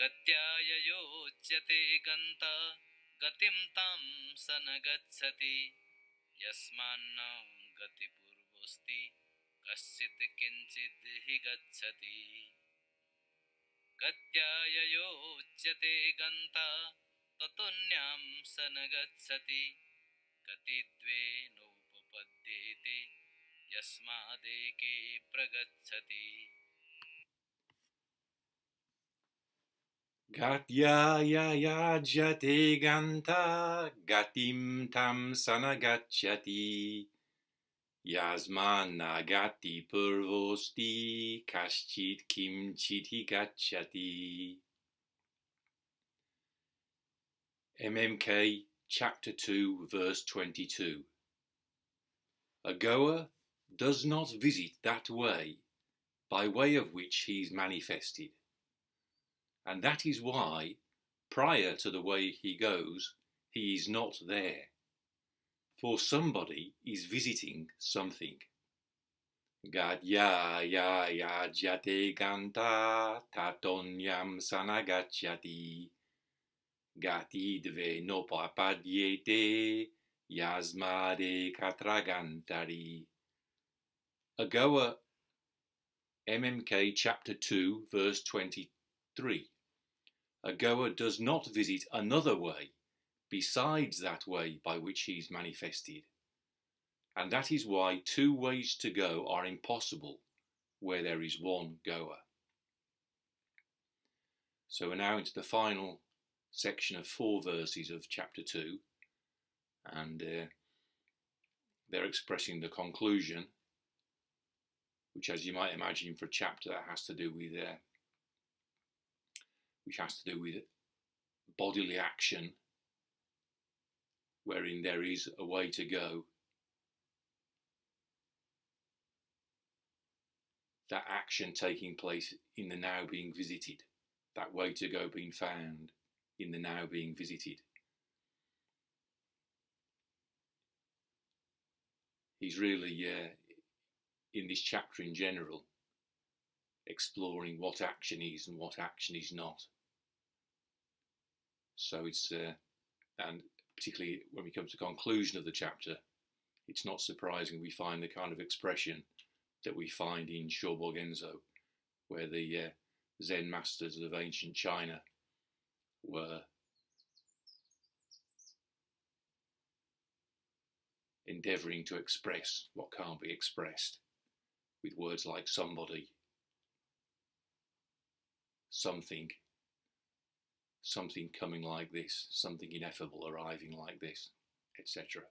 yayājyate gantā gatiṁ tam sana gacchati yasmān gati-pūrvosti kaś-cit kiṁ-cidd hi gacchati yayājyate gantā tato nyāṁ sana gacchati gati nopapadyete yasmād gacchati. Yayājyate gantā gatiṁ tam sana gacchati yasmān gati-pūrvosti kaś-cit kiṁ-cidd hi gacchati. MMK chapter 2 verse 22. A goer does not visit that way by way of which he is manifested. And that is why, prior to the way he goes, he is not there. For somebody is visiting something. Yayājyate gantā tato nyāṁ sana gacchati gati nopapadyete yasmād ekatra gantari. A goer, MMK chapter 2 verse 23. A goer does not visit another way besides that way by which he is manifested. And that is why two ways to go are impossible where there is one goer. So we're now into the final section of 4 verses of chapter 2, and they're expressing the conclusion, which, as you might imagine, for a chapter that has to do with bodily action, wherein there is a way to go. That action taking place in the now being visited, that way to go being found in the now being visited. He's really, in this chapter in general, exploring what action is and what action is not. So it's, and particularly when we come to the conclusion of the chapter, it's not surprising we find the kind of expression that we find in Shobogenzo, where the Zen masters of ancient China were endeavouring to express what can't be expressed with words like somebody, something coming like this, something ineffable arriving like this, etc.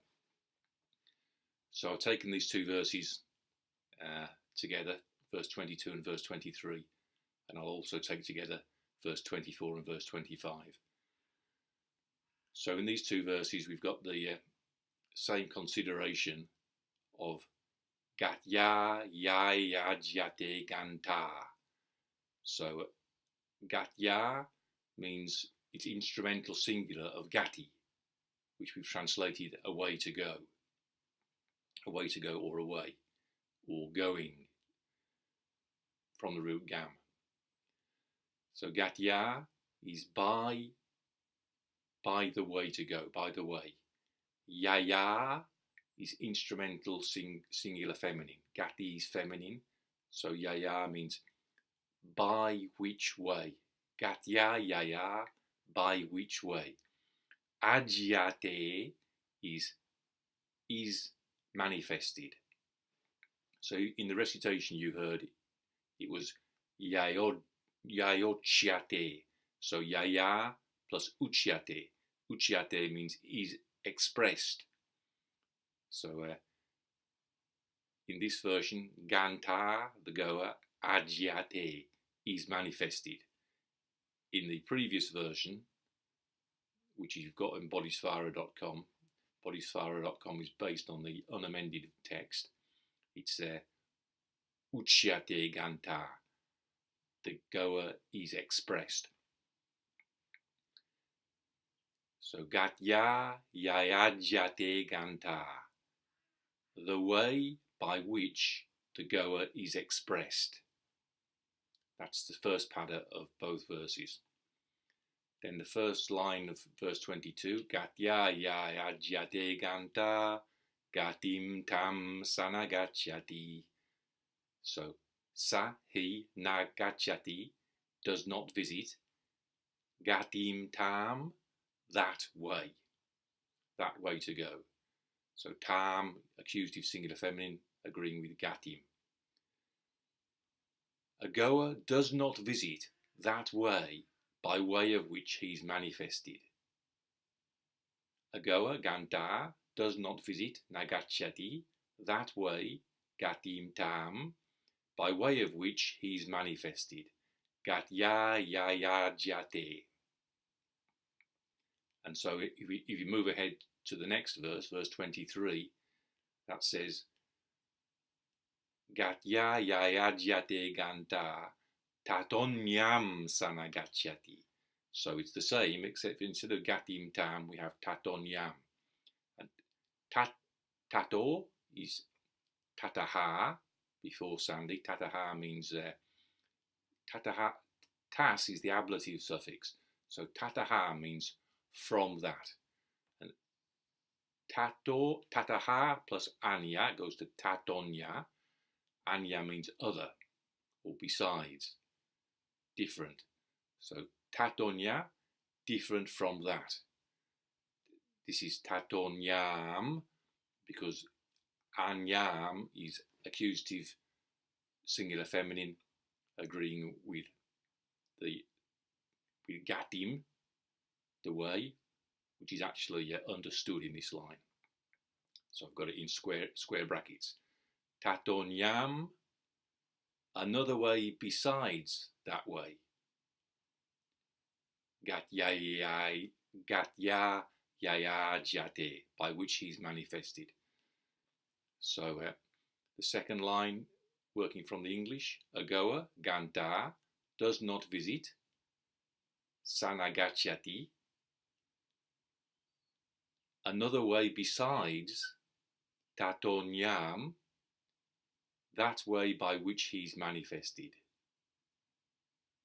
So I've taken these two verses together, verse 22 and verse 23, and I'll also take together verse 24 and verse 25. So in these two verses we've got the same consideration of gatyā, yayājyate, gantā. So gatyā means it's instrumental singular of gati, which we've translated a way to go or a way, or going, from the root gam. So gatyā is by the way to go, by the way. Yayā is instrumental singular feminine. Gati is feminine, so yayā means by which way. Gatyā, yayā, by which way. Yayājyate is manifested. So in the recitation you heard, it was yayājyate. So yayā plus uchyate. Uchyate means is expressed. So in this version, gantā, the goer, yayājyate, is manifested. In the previous version, which you've got in bodhisvara.com, bodhisvara.com is based on the unamended text. It's uchyate gantā, the goer is expressed. So gatyā, yayājyate gantā, the way by which the goer is expressed. That's the first pada of both verses. Then the first line of verse 22, yayājyate gantā, gatiṁ tam sana gacchati. So, sa, he, na gacchati, does not visit. Gatiṁ tam, that way to go. So tam, accusative singular feminine, agreeing with gatiṁ. A goer does not visit that way by way of which he is manifested. A goer, gantā, does not visit, gacchati, that way, gatiṁ tam, by way of which he is manifested. Yayājyate. And so if you move ahead to the next verse, verse 23, that says, yayājyate gantā, tato nyāṁ sana gacchati. So it's the same, except instead of gatiṁ tam, we have tato nyāṁ. And tato is tataha, before Sandy. Tataha means, tas is the ablative suffix. So tataha means from that. And tataha plus anya goes to tatonya. Anya means other, or besides, different. So tatonya, different from that. This is tato nyāṁ, because anyāṁ is accusative singular feminine, agreeing with gatiṁ, the way, which is actually understood in this line. So I've got it in square brackets. Tato nyāṁ, another way besides that way. Yayājyate, by which he's manifested. So the second line, working from the English, a goer, gantā, does not visit, sana gacchati, another way besides, tato nyāṁ, that way by which he's manifested.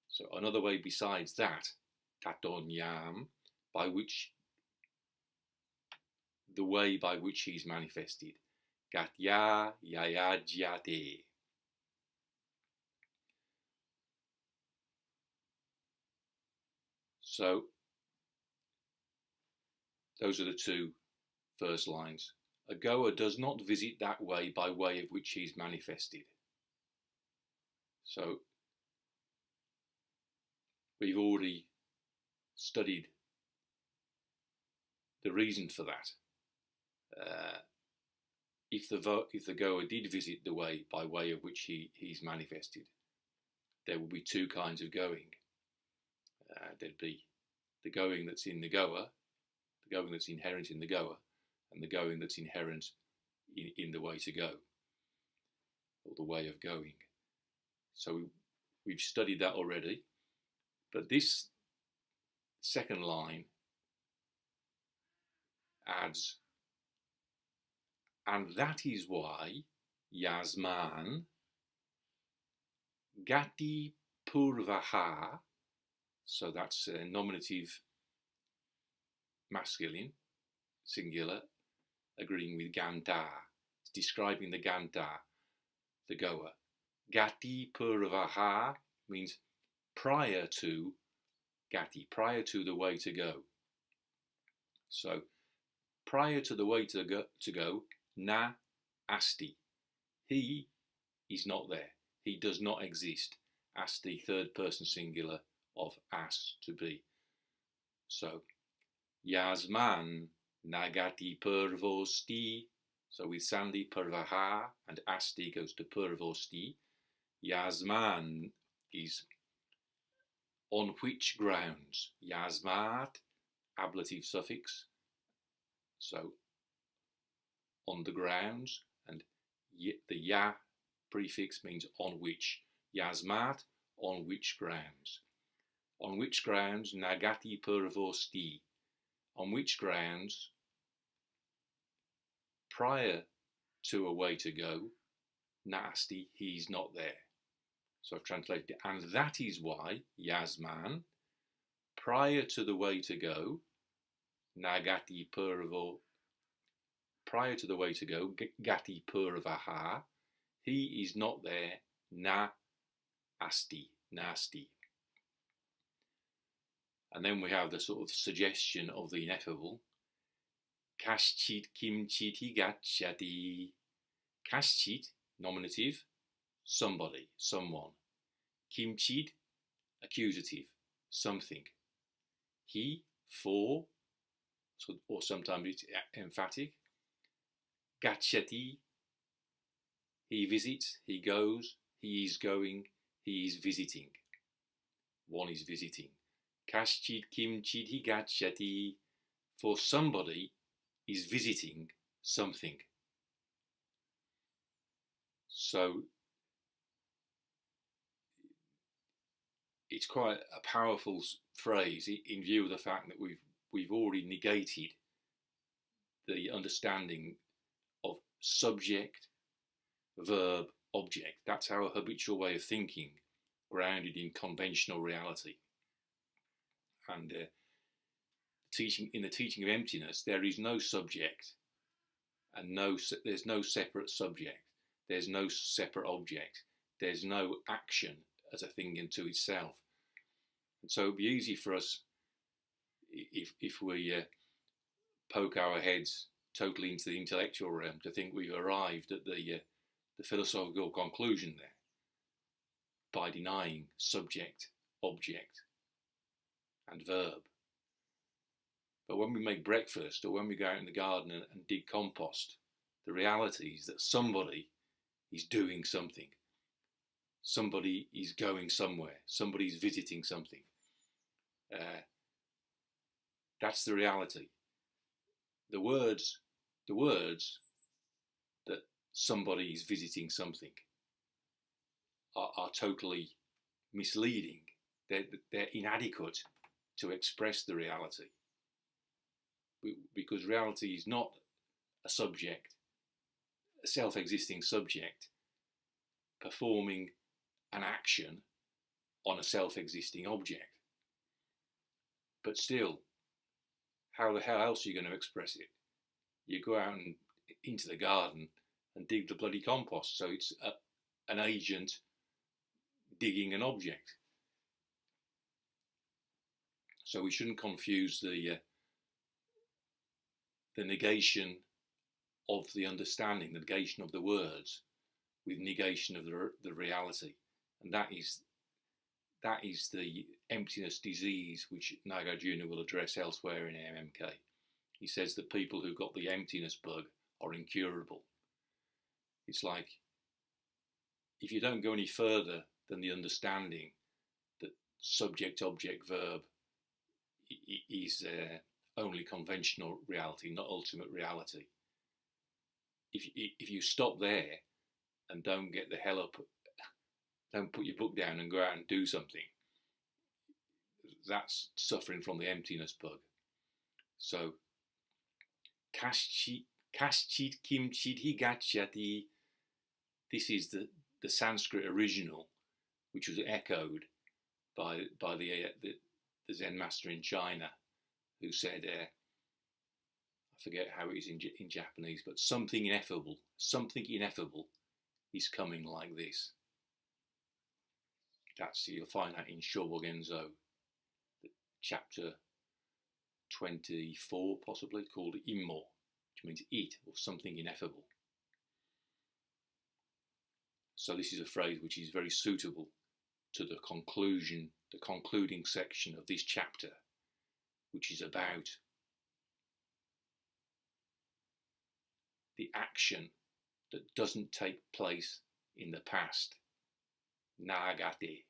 So another way besides that, tato nyāṁ, by which, the way by which he's manifested. Gatyā, yayājyate. So those are the two first lines. A goer does not visit that way by way of which he is manifested. So we've already studied the reason for that. If the goer did visit the way by way of which he's manifested, there will be two kinds of going. There'd be the going that's in the goer, the going that's inherent in the goer, and the going that's inherent in the way to go, or the way of going. So we've studied that already, but this second line adds, and that is why yasmān gati-pūrvo, so that's a nominative masculine, singular, agreeing with gantā. It's describing the gantā, the goer. Gati-pūrvo means prior to gati, prior to the way to go. So prior to the way to go, na asti. He is not there. He does not exist. Asti, third person singular of as, to be. So yasmān na gati-pūrvo sti. So with Sandy, purvaha, and asti goes to purvo sti. Yasmān is on which grounds. Yasmād, ablative suffix. So on the grounds, and the ya prefix means on which. Yasmād, on which grounds. On which grounds, na gati-pūrvo sti. On which grounds, prior to a way to go, nasty, he's not there. So I've translated it, and that is why yasmān, prior to the way to go, na gati-pūrvo, prior to the way to go, gati-pūrvaha, he is not there, na asti, nasty. And then we have the sort of suggestion of the ineffable. Kaś-cit kiṁ-cidd gacchati. Kaś-cit, nominative, somebody, someone. Kiṁ-cidd, accusative, something. He, for, or sometimes it's emphatic. Gacchati, he visits, he goes, he is going, he is visiting. One is visiting. Kaś-cit kiṁ-cidd gacchati, for somebody is visiting something. So it's quite a powerful phrase in view of the fact that we've already negated the understanding of subject, verb, object. That's our habitual way of thinking, grounded in conventional reality. And in the teaching of emptiness, there is no subject, and there's no separate subject. There's no separate object. There's no action as a thing unto itself. And so it'd be easy for us, if we poke our heads totally into the intellectual realm, to think we've arrived at the philosophical conclusion there by denying subject, object, and verb. But when we make breakfast, or when we go out in the garden and dig compost, the reality is that somebody is doing something. Somebody is going somewhere. Somebody is visiting something. That's the reality. The words that somebody is visiting something are totally misleading. They're inadequate to express the reality, because reality is not a subject, a self-existing subject performing an action on a self-existing object. But still, how the hell else are you going to express it? You go out and into the garden and dig the bloody compost, so it's an agent digging an object. So we shouldn't confuse the negation of the understanding, the negation of the words, with negation of the reality. And that is the emptiness disease which Nagarjuna will address elsewhere in MMK. He says that people who've got the emptiness bug are incurable. It's like, if you don't go any further than the understanding that subject, object, verb is only conventional reality, not ultimate reality. If you stop there and don't get the hell up, don't put your book down and go out and do something, that's suffering from the emptiness bug. So, kaś-cit kiṁ-cidd gacchati. This is the Sanskrit original, which was echoed by the Zen master in China, who said, I forget how it is in Japanese, but something ineffable is coming like this. You'll find that in Shobo Genzo, chapter 24, possibly, called immo, which means it, or something ineffable. So this is a phrase which is very suitable to the concluding section of this chapter, which is about the action that doesn't take place in the past. Nāgati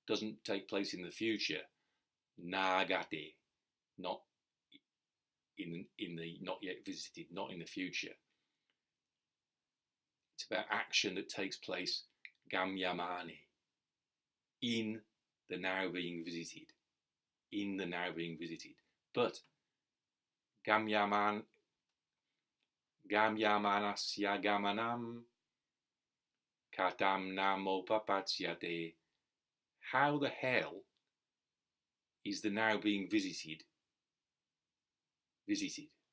doesn't take place in the future. Nāgati, not in the not yet visited, not in the future. It's about action that takes place gamyamani, in the now being visited, But gamyamanasya gamanam katam nopapadyete. How the hell is the now being visited.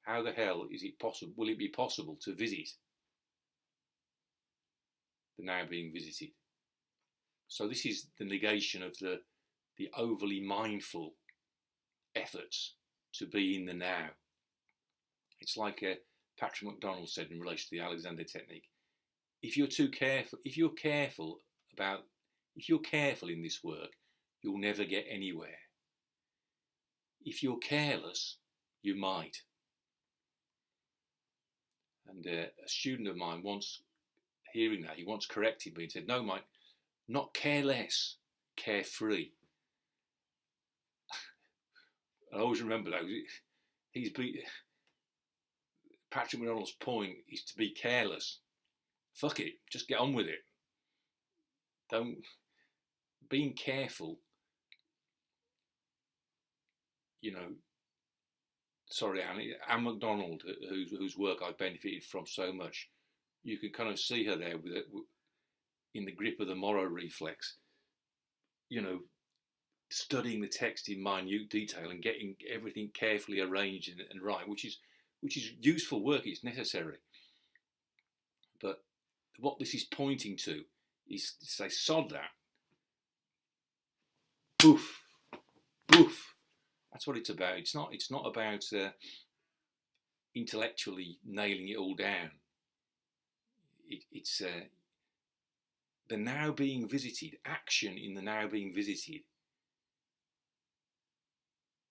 How the hell is it possible? Will it be possible to visit the now being visited? So this is the negation of the overly mindful efforts to be in the now. It's like Patrick MacDonald said in relation to the Alexander technique. If you're careful in this work, you'll never get anywhere. If you're careless, you might. And a student of mine once, hearing that, he once corrected me and said, "No, Mike, not careless, carefree." I always remember that. Patrick MacDonald's point is to be careless. Fuck it, just get on with it. Being careful, sorry, Anne MacDonald, whose work I benefited from so much, you can kind of see her there in the grip of the Morrow reflex, studying the text in minute detail and getting everything carefully arranged and right, which is useful work. It's necessary. But what this is pointing to is to say, sod that. Boof, boof. That's what it's about. It's not about intellectually nailing it all down. It's the now being visited, action in the now being visited,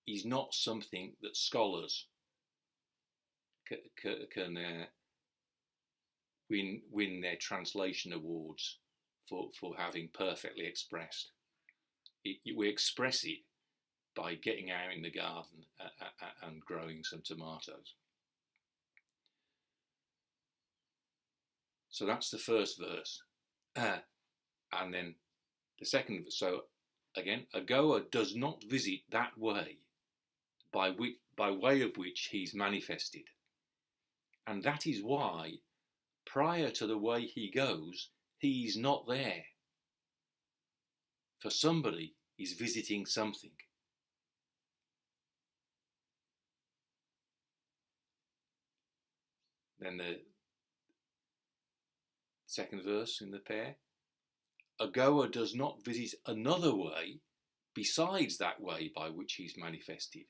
is not something that scholars can win their translation awards for having perfectly expressed. We express it by getting out in the garden and growing some tomatoes. So that's the first verse. And then the second verse. So again, a goer does not visit that way by way of which he's manifested. And that is why, prior to the way he goes, he's not there. For somebody is visiting something. Then the second verse in the pair. A goer does not visit another way besides that way by which he's manifested.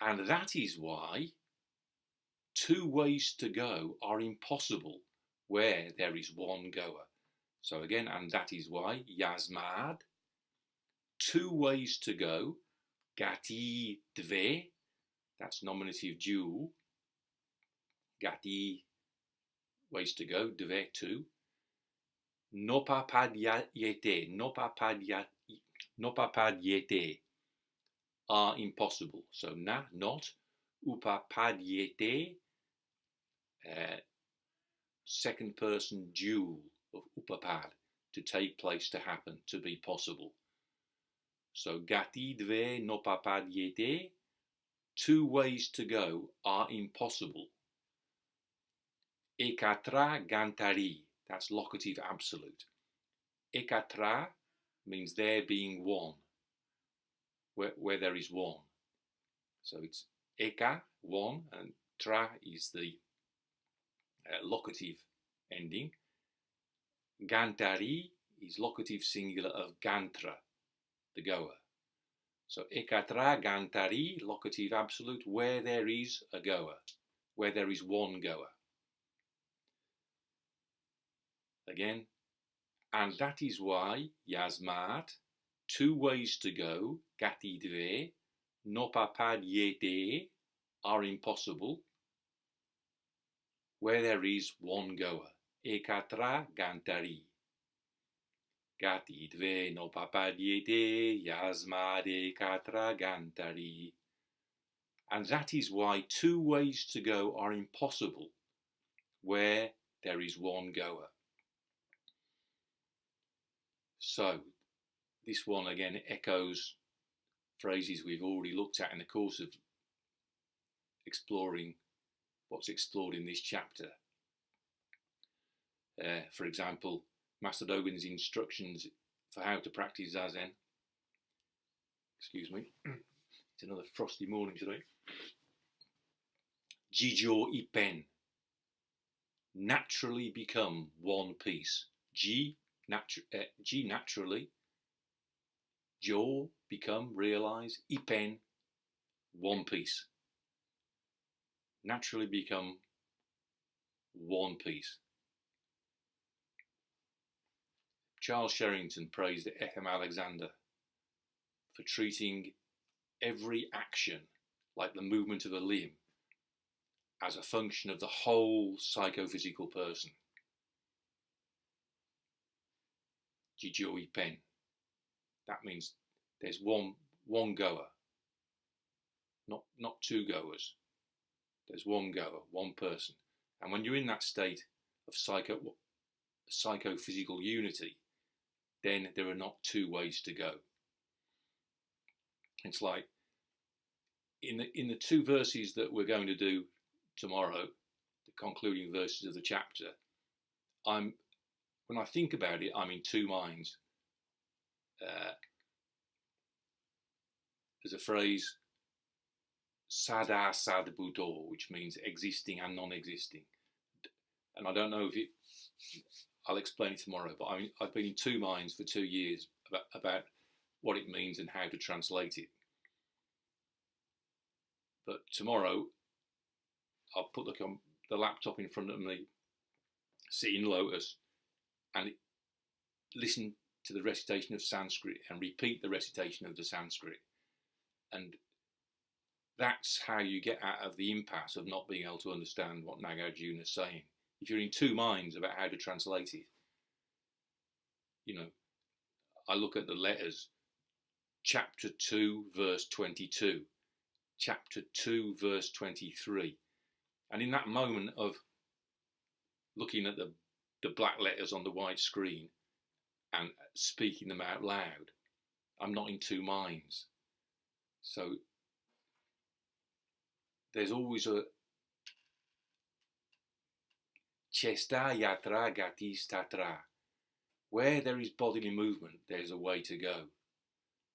And that is why two ways to go are impossible where there is one goer. So again, and that is why, yasmād, two ways to go, gati dve, that's nominative dual, gati, ways to go, dve, two, nopapadyete, nopapadyete are impossible. So na, not, upapadyete, second person dual of upapad, to take place, to happen, to be possible. So gati dve nopapadyete, two ways to go are impossible. Ekatra gantari, that's locative absolute. Ekatra means there being one, where there is one. So it's eka, one, and tra is the locative ending. Gantari is locative singular of gantra, the goer. So ekatra gantari, locative absolute, where there is a goer, where there is one goer. Again, and that is why yasmād, two ways to go, gati dve, nopapadyete, are impossible where there is one goer. Ekatra gantari. Gati dve nopapadyete, yasmād ekatra gantari. And that is why two ways to go are impossible where there is one goer. So this one again echoes phrases we've already looked at in the course of exploring what's explored in this chapter. For example, Master Dogen's instructions for how to practice Zazen. Excuse me. It's another frosty morning today. Jijo ipen. Naturally become one piece. Ji naturally. Jo become, realize. Ipen, one piece. Naturally become one piece. Charles Sherrington praised F.M. Alexander for treating every action, like the movement of a limb, as a function of the whole psychophysical person. Jijo ipen. That means there's one goer, not two goers. There's one goer, one person. And when you're in that state of psychophysical unity, then there are not two ways to go. It's like in the two verses that we're going to do tomorrow, the concluding verses of the chapter, when I think about it, I'm in two minds. There's a phrase, sada sad buddho, which means existing and non-existing. And I don't know if I'll explain it tomorrow, but I've been in two minds for 2 years about what it means and how to translate it. But tomorrow, I'll put the laptop in front of me, sit in lotus, and listen to the recitation of Sanskrit and repeat the recitation of the Sanskrit. And that's how you get out of the impasse of not being able to understand what Nagarjuna is saying. If you're in two minds about how to translate it, I look at the letters, chapter 2, verse 22, chapter 2, verse 23. And in that moment of looking at the black letters on the white screen and speaking them out loud, I'm not in two minds. So there's always a chesta yatra gati tatra. Where there is bodily movement, there's a way to go.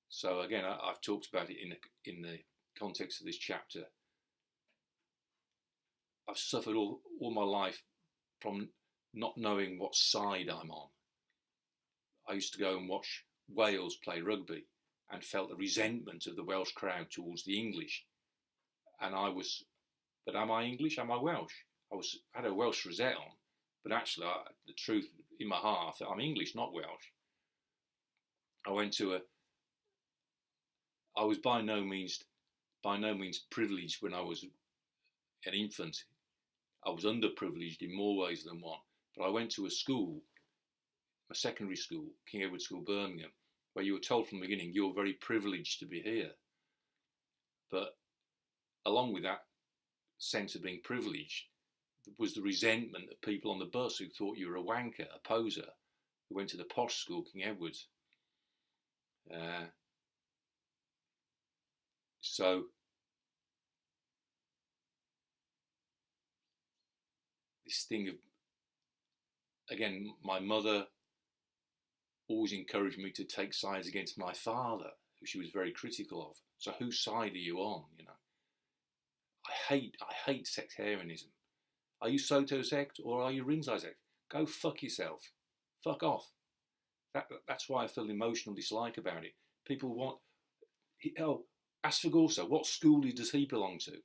So again, I've talked about it in the context of this chapter. I've suffered all my life from not knowing what side I'm on. I used to go and watch Wales play rugby and felt the resentment of the Welsh crowd towards the English. And but am I English? Am I Welsh? I had a Welsh rosette on, but actually, the truth in my heart, I'm English, not Welsh. I was by no means privileged when I was an infant. I was underprivileged in more ways than one. But I went to a school, a secondary school, King Edward School, Birmingham, where you were told from the beginning, you're very privileged to be here. But along with that sense of being privileged was the resentment of people on the bus who thought you were a wanker, a poser, who went to the posh school, King Edward's. So this thing of, again, my mother always encouraged me to take sides against my father, who she was very critical of. So whose side are you on? I hate sectarianism. Are you Soto sect or are you Rinzai sect? Go fuck yourself. Fuck off. That's why I feel emotional dislike about it. People want, Asfagorsa, what school does he belong to?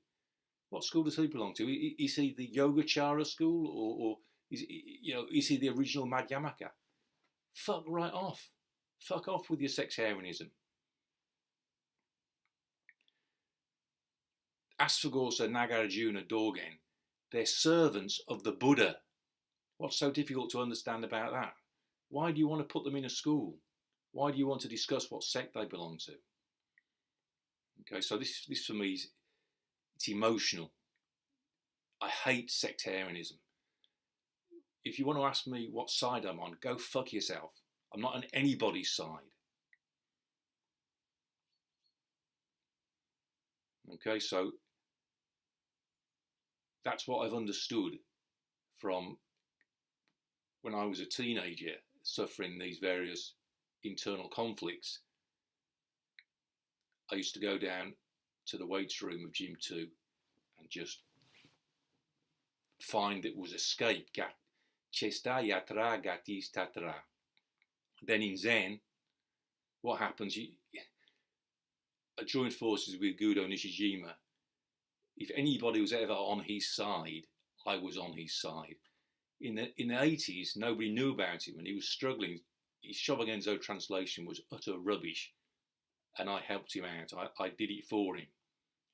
What school does he belong to? Is he the Yogacara school or is he the original Madhyamaka? Fuck right off. Fuck off with your sectarianism. Asfagorsa, Nagarjuna, Dorgen, they're servants of the Buddha. What's so difficult to understand about that? Why do you want to put them in a school? Why do you want to discuss what sect they belong to? Okay, so this for me it's emotional. I hate sectarianism. If you want to ask me what side I'm on, go fuck yourself. I'm not on anybody's side. Okay, so that's what I've understood from when I was a teenager, suffering these various internal conflicts. I used to go down to the weights room of Gym 2 and just find it was escape. Chesta yatra gatis tatra. Then in Zen, what happens? I joined forces with Gudo Nishijima. If anybody was ever on his side, I was on his side. In the 80s, nobody knew about him and he was struggling. His Shobogenzo translation was utter rubbish, and I helped him out. I did it for him.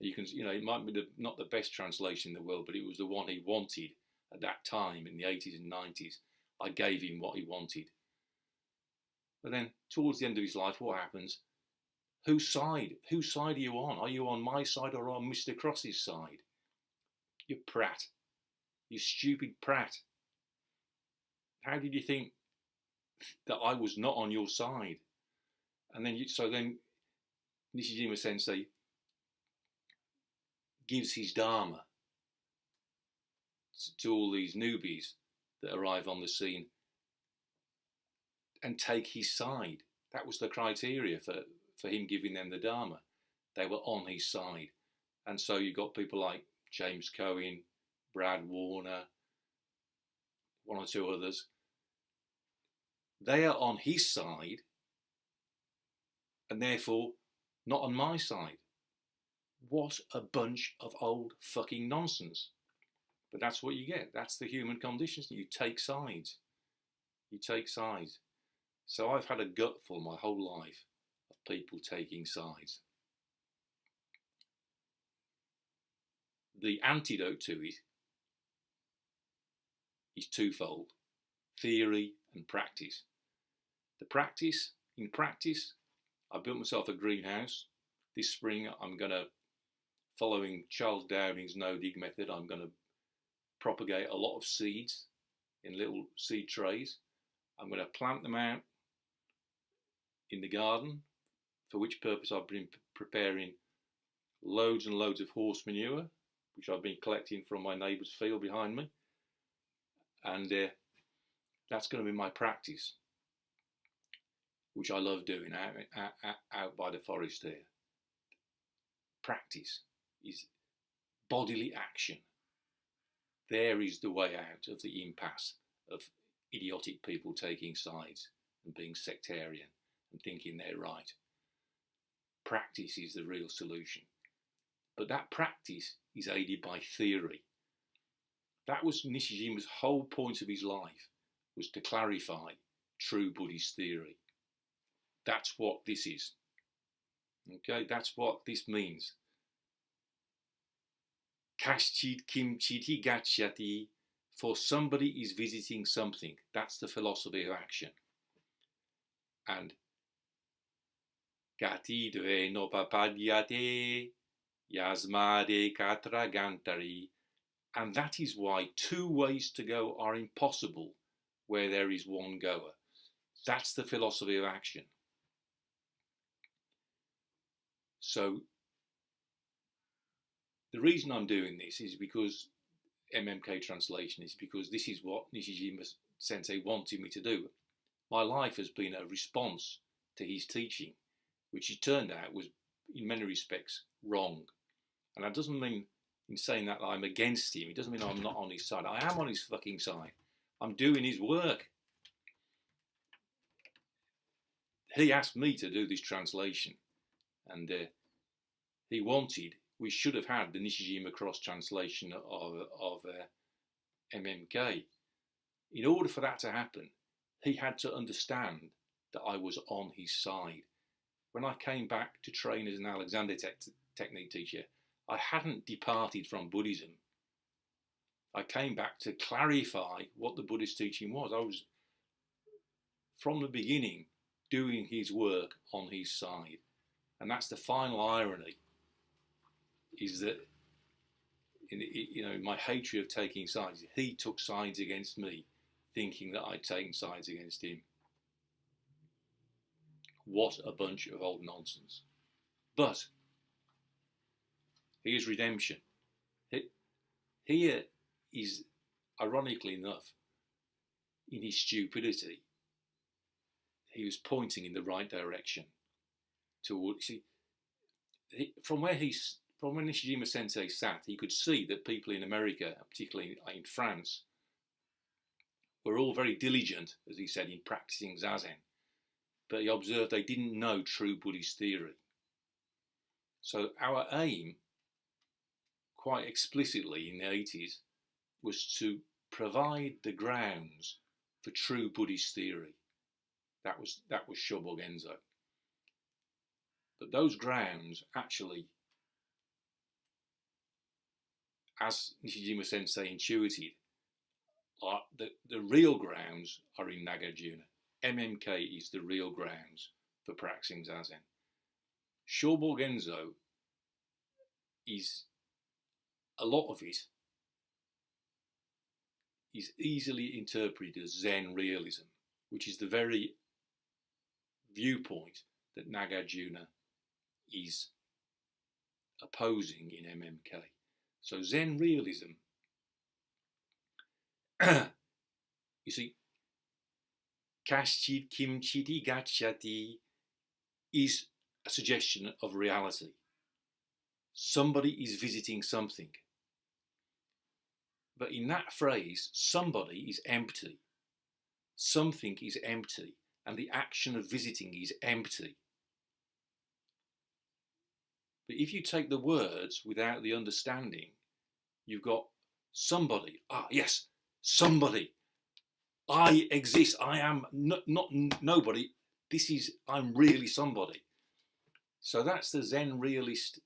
You can, it might be not the best translation in the world, but it was the one he wanted at that time in the 80s and 90s. I gave him what he wanted. But then, towards the end of his life, what happens? Whose side are you on? Are you on my side or on Mr. Cross's side? You prat. You stupid prat. How did you think that I was not on your side? And then, then Nishijima Sensei gives his dharma to all these newbies that arrive on the scene and take his side. That was the criteria for him giving them the dharma. They were on his side. And so you got people like James Cohen, Brad Warner, one or two others. They are on his side and therefore not on my side. What a bunch of old fucking nonsense. But that's what you get. That's the human condition. You take sides. You take sides. So I've had a gutful my whole life of people taking sides. The antidote to it is twofold: theory and practice. In practice, I built myself a greenhouse. This spring, I'm going to, following Charles Downing's no-dig method, I'm going to propagate a lot of seeds in little seed trays. I'm going to plant them out in the garden, for which purpose I've been preparing loads and loads of horse manure, which I've been collecting from my neighbour's field behind me. And that's going to be my practice, which I love doing out by the forest there. Practice is bodily action. There is the way out of the impasse of idiotic people taking sides and being sectarian and thinking they're right. Practice is the real solution. But that practice is aided by theory. That was Nishijima's whole point of his life, was to clarify true Buddhist theory. That's what this is. Okay, that's what this means. Kaś-cit, kiṁ-cidd, gacchati. For somebody is visiting something. That's the philosophy of action. And gati nopapadyete, yasmād, ekatra, gantari. And that is why two ways to go are impossible where there is one goer. That's the philosophy of action. So the reason I'm doing this is because MMK translation is because this is what Nishijima Sensei wanted me to do. My life has been a response to his teaching, which it turned out was in many respects wrong. And that doesn't mean, in saying that, I'm against him. It doesn't mean I'm not on his side. I am on his fucking side. I'm doing his work. He asked me to do this translation, and he wanted, we should have had the Nishijima Cross translation of MMK. In order for that to happen, he had to understand that I was on his side. When I came back to train as an Alexander technique teacher, I hadn't departed from Buddhism. I came back to clarify what the Buddhist teaching was. I was, from the beginning, doing his work on his side. And that's the final irony, is that, my hatred of taking sides, he took sides against me, thinking that I'd taken sides against him. What a bunch of old nonsense. But here's redemption. Here is, ironically enough, in his stupidity, he was pointing in the right direction toward, see, from when Nishijima Sensei sat, he could see that people in America, particularly in France, were all very diligent, as he said, in practicing Zazen. But he observed they didn't know true Buddhist theory. So our aim, quite explicitly in the 80s, was to provide the grounds for true Buddhist theory. That was Shobo Genzo. But those grounds actually, as Nishijima Sensei intuited, are the real grounds are in Nagarjuna. MMK is the real grounds for practicing Zazen. Shobo Genzo is, a lot of it is easily interpreted as Zen realism, which is the very viewpoint that Nagarjuna is opposing in MMK. So Zen realism, you see, kaś-cit, kiṁ-cidd, gacchati is a suggestion of reality. Somebody is visiting something. But in that phrase, somebody is empty. Something is empty, and the action of visiting is empty. But if you take the words without the understanding, you've got somebody. Ah, yes, somebody. I exist. I am not nobody. I'm really somebody. So that's the Zen realist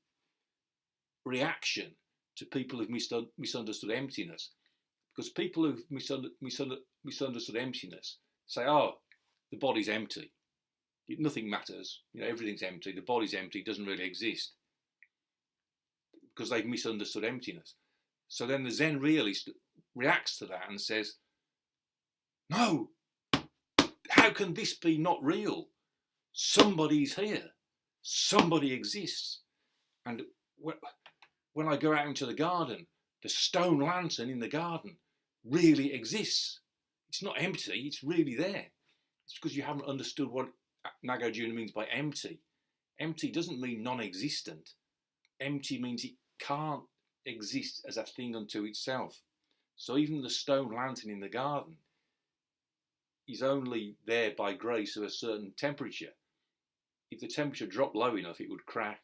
reaction to people who've misunderstood emptiness. Because people who've misunderstood emptiness say, oh, the body's empty. Nothing matters. Everything's empty. The body's empty. It doesn't really exist. Because they've misunderstood emptiness. So then the Zen realist reacts to that and says, no, how can this be not real? Somebody's here. Somebody exists. And when I go out into the garden, the stone lantern in the garden really exists. It's not empty, it's really there. It's because you haven't understood what Nagarjuna means by empty. Empty doesn't mean non-existent. Empty means it can't exist as a thing unto itself. So even the stone lantern in the garden is only there by grace of a certain temperature. If the temperature dropped low enough, it would crack.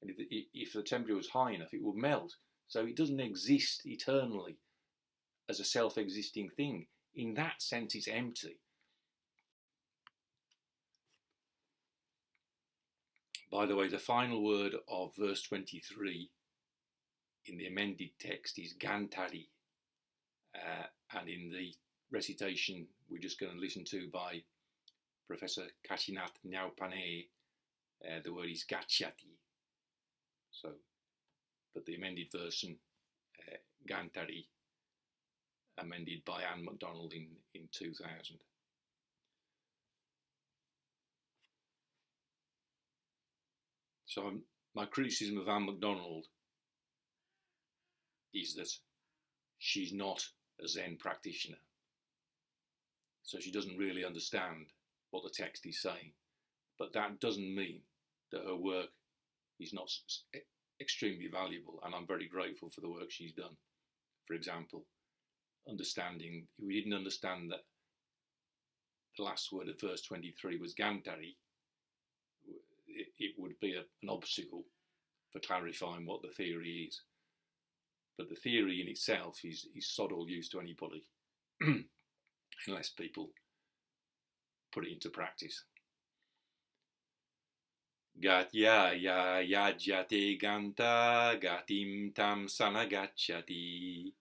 And if the temperature was high enough, it would melt. So it doesn't exist eternally as a self-existing thing. In that sense, it's empty. By the way, the final word of verse 23 in the amended text is gantari. And in the recitation we're just going to listen to by Professor Kashinath Nyāṁ, the word is gacchati. So, but the amended version, gantari, amended by Anne MacDonald in 2000. So my criticism of Anne MacDonald is that she's not a Zen practitioner. So she doesn't really understand what the text is saying. But that doesn't mean that her work is not extremely valuable, and I'm very grateful for the work she's done. For example, understanding, if we didn't understand that the last word of verse 23 was gantari, it would be an obstacle for clarifying what the theory is. But the theory in itself is sod all use to anybody, unless people put it into practice. Yayājyate gantā gatiṁ tam sanagacchati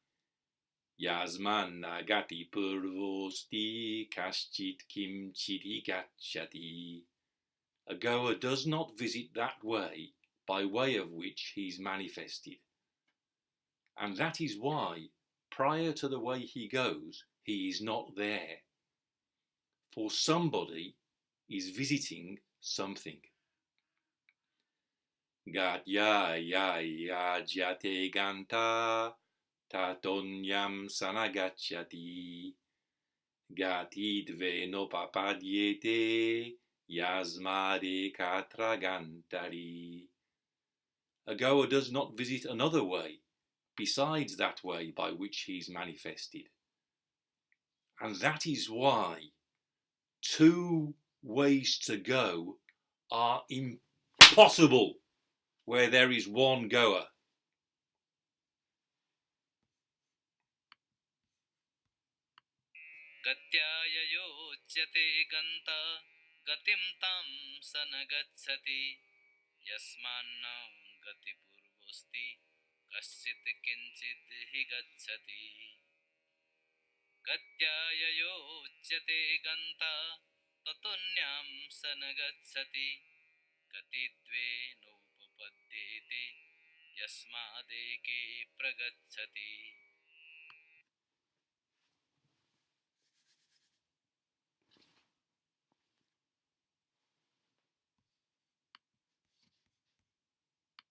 yasmān gati-pūrvo kaś-cit kiṁ-cidd gacchati. A goer does not visit that way by way of which he is manifested. And that is why, prior to the way he goes, he is not there. For somebody is visiting something. Yayājyate gantā, tato nyāṁ sanagacchati, gati nopapadyete, yasmād ekatra gantari. a goer does not visit another way besides that way by which he is manifested. And that is why two ways to go are impossible where there is one goer. Gatyāyayāte gantā gatiṁ tam sana gacchati yasmān gati-pūrvosti kaś-cit kiṁ-cidd hi gacchati. Gatyāyayāte gantā tato nyāṁ sana gacchati gati nopapadyete yasmād ekatra gacchati.